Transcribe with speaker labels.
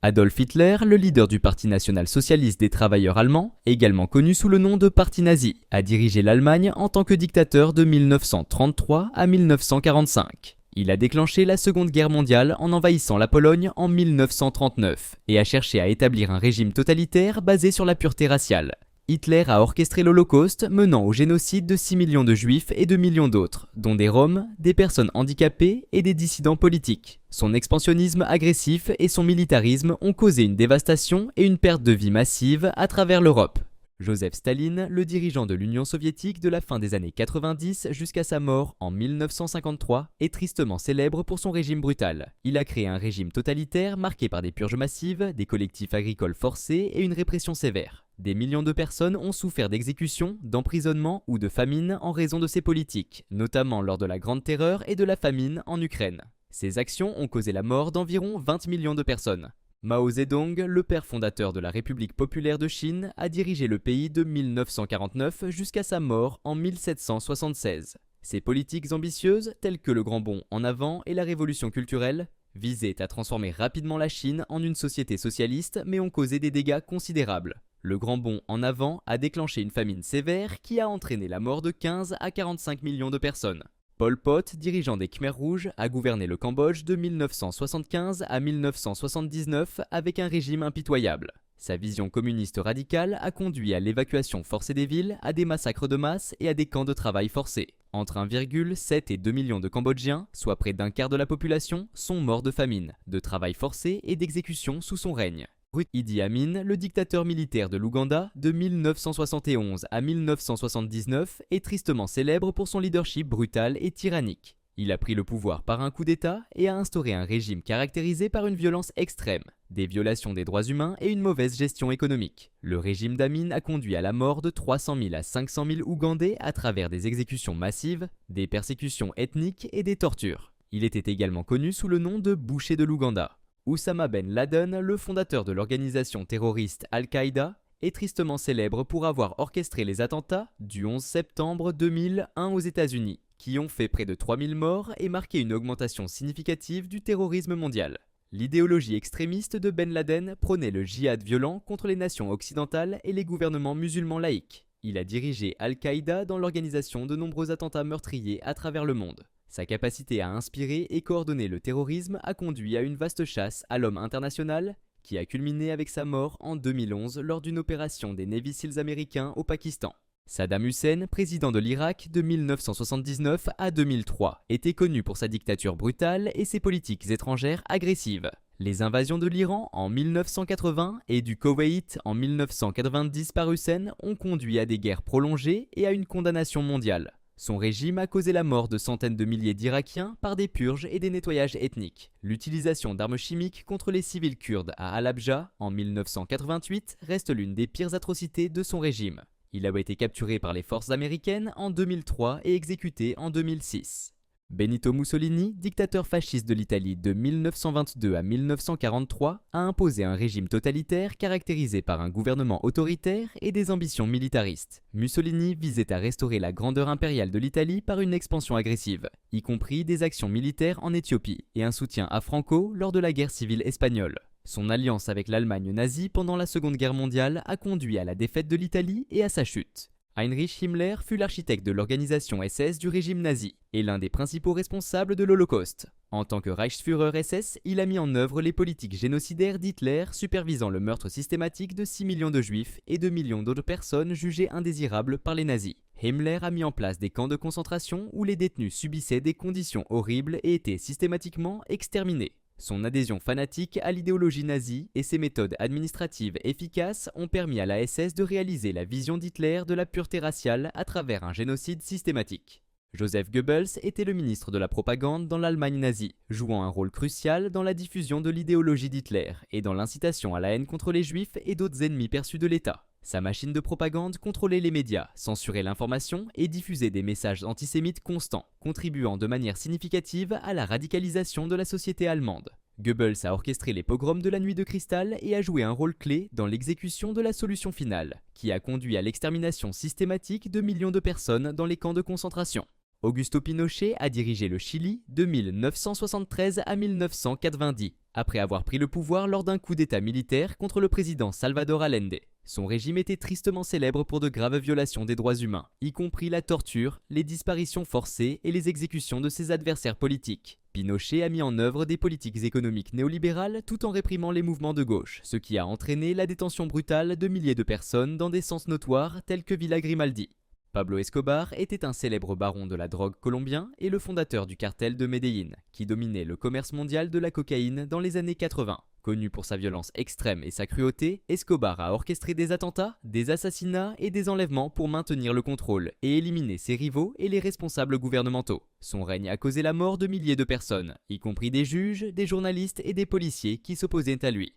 Speaker 1: Adolf Hitler, le leader du Parti national-socialiste des travailleurs allemands, également connu sous le nom de Parti nazi, a dirigé l'Allemagne en tant que dictateur de 1933 à 1945. Il a déclenché la Seconde Guerre mondiale en envahissant la Pologne en 1939 et a cherché à établir un régime totalitaire basé sur la pureté raciale. Hitler a orchestré l'Holocauste, menant au génocide de 6 millions de juifs et de millions d'autres, dont des Roms, des personnes handicapées et des dissidents politiques. Son expansionnisme agressif et son militarisme ont causé une dévastation et une perte de vie massive à travers l'Europe. Joseph Staline, le dirigeant de l'Union soviétique de la fin des années 90 jusqu'à sa mort en 1953, est tristement célèbre pour son régime brutal. Il a créé un régime totalitaire marqué par des purges massives, des collectifs agricoles forcés et une répression sévère. Des millions de personnes ont souffert d'exécutions, d'emprisonnements ou de famine en raison de ses politiques, notamment lors de la Grande Terreur et de la famine en Ukraine. Ces actions ont causé la mort d'environ 20 millions de personnes. Mao Zedong, le père fondateur de la République populaire de Chine, a dirigé le pays de 1949 jusqu'à sa mort en 1776. Ses politiques ambitieuses, telles que le Grand Bond en avant et la révolution culturelle, visaient à transformer rapidement la Chine en une société socialiste mais ont causé des dégâts considérables. Le Grand Bond en avant a déclenché une famine sévère qui a entraîné la mort de 15 à 45 millions de personnes. Pol Pot, dirigeant des Khmers rouges, a gouverné le Cambodge de 1975 à 1979 avec un régime impitoyable. Sa vision communiste radicale a conduit à l'évacuation forcée des villes, à des massacres de masse et à des camps de travail forcés. Entre 1,7 et 2 millions de Cambodgiens, soit près d'un quart de la population, sont morts de famine, de travail forcé et d'exécution sous son règne. Idi Amin, le dictateur militaire de l'Ouganda, de 1971 à 1979, est tristement célèbre pour son leadership brutal et tyrannique. Il a pris le pouvoir par un coup d'État et a instauré un régime caractérisé par une violence extrême, des violations des droits humains et une mauvaise gestion économique. Le régime d'Amin a conduit à la mort de 300 000 à 500 000 Ougandais à travers des exécutions massives, des persécutions ethniques et des tortures. Il était également connu sous le nom de boucher de l'Ouganda. Oussama Ben Laden, le fondateur de l'organisation terroriste Al-Qaïda, est tristement célèbre pour avoir orchestré les attentats du 11 septembre 2001 aux États-Unis, qui ont fait près de 3000 morts et marqué une augmentation significative du terrorisme mondial. L'idéologie extrémiste de Ben Laden prônait le djihad violent contre les nations occidentales et les gouvernements musulmans laïcs. Il a dirigé Al-Qaïda dans l'organisation de nombreux attentats meurtriers à travers le monde. Sa capacité à inspirer et coordonner le terrorisme a conduit à une vaste chasse à l'homme international qui a culminé avec sa mort en 2011 lors d'une opération des Navy Seals américains au Pakistan. Saddam Hussein, président de l'Irak de 1979 à 2003, était connu pour sa dictature brutale et ses politiques étrangères agressives. Les invasions de l'Iran en 1980 et du Koweït en 1990 par Hussein ont conduit à des guerres prolongées et à une condamnation mondiale. Son régime a causé la mort de centaines de milliers d'Irakiens par des purges et des nettoyages ethniques. L'utilisation d'armes chimiques contre les civils kurdes à Halabja en 1988 reste l'une des pires atrocités de son régime. Il a été capturé par les forces américaines en 2003 et exécuté en 2006. Benito Mussolini, dictateur fasciste de l'Italie de 1922 à 1943, a imposé un régime totalitaire caractérisé par un gouvernement autoritaire et des ambitions militaristes. Mussolini visait à restaurer la grandeur impériale de l'Italie par une expansion agressive, y compris des actions militaires en Éthiopie et un soutien à Franco lors de la guerre civile espagnole. Son alliance avec l'Allemagne nazie pendant la Seconde Guerre mondiale a conduit à la défaite de l'Italie et à sa chute. Heinrich Himmler fut l'architecte de l'organisation SS du régime nazi et l'un des principaux responsables de l'Holocauste. En tant que Reichsführer SS, il a mis en œuvre les politiques génocidaires d'Hitler, supervisant le meurtre systématique de 6 millions de juifs et de millions d'autres personnes jugées indésirables par les nazis. Himmler a mis en place des camps de concentration où les détenus subissaient des conditions horribles et étaient systématiquement exterminés. Son adhésion fanatique à l'idéologie nazie et ses méthodes administratives efficaces ont permis à la SS de réaliser la vision d'Hitler de la pureté raciale à travers un génocide systématique. Joseph Goebbels était le ministre de la propagande dans l'Allemagne nazie, jouant un rôle crucial dans la diffusion de l'idéologie d'Hitler et dans l'incitation à la haine contre les juifs et d'autres ennemis perçus de l'État. Sa machine de propagande contrôlait les médias, censurait l'information et diffusait des messages antisémites constants, contribuant de manière significative à la radicalisation de la société allemande. Goebbels a orchestré les pogroms de la Nuit de Cristal et a joué un rôle clé dans l'exécution de la solution finale, qui a conduit à l'extermination systématique de millions de personnes dans les camps de concentration. Augusto Pinochet a dirigé le Chili de 1973 à 1990 après avoir pris le pouvoir lors d'un coup d'état militaire contre le président Salvador Allende. Son régime était tristement célèbre pour de graves violations des droits humains, y compris la torture, les disparitions forcées et les exécutions de ses adversaires politiques. Pinochet a mis en œuvre des politiques économiques néolibérales tout en réprimant les mouvements de gauche, ce qui a entraîné la détention brutale de milliers de personnes dans des sens notoires tels que Villa Grimaldi. Pablo Escobar était un célèbre baron de la drogue colombien et le fondateur du cartel de Medellín, qui dominait le commerce mondial de la cocaïne dans les années 80. Connu pour sa violence extrême et sa cruauté, Escobar a orchestré des attentats, des assassinats et des enlèvements pour maintenir le contrôle et éliminer ses rivaux et les responsables gouvernementaux. Son règne a causé la mort de milliers de personnes, y compris des juges, des journalistes et des policiers qui s'opposaient à lui.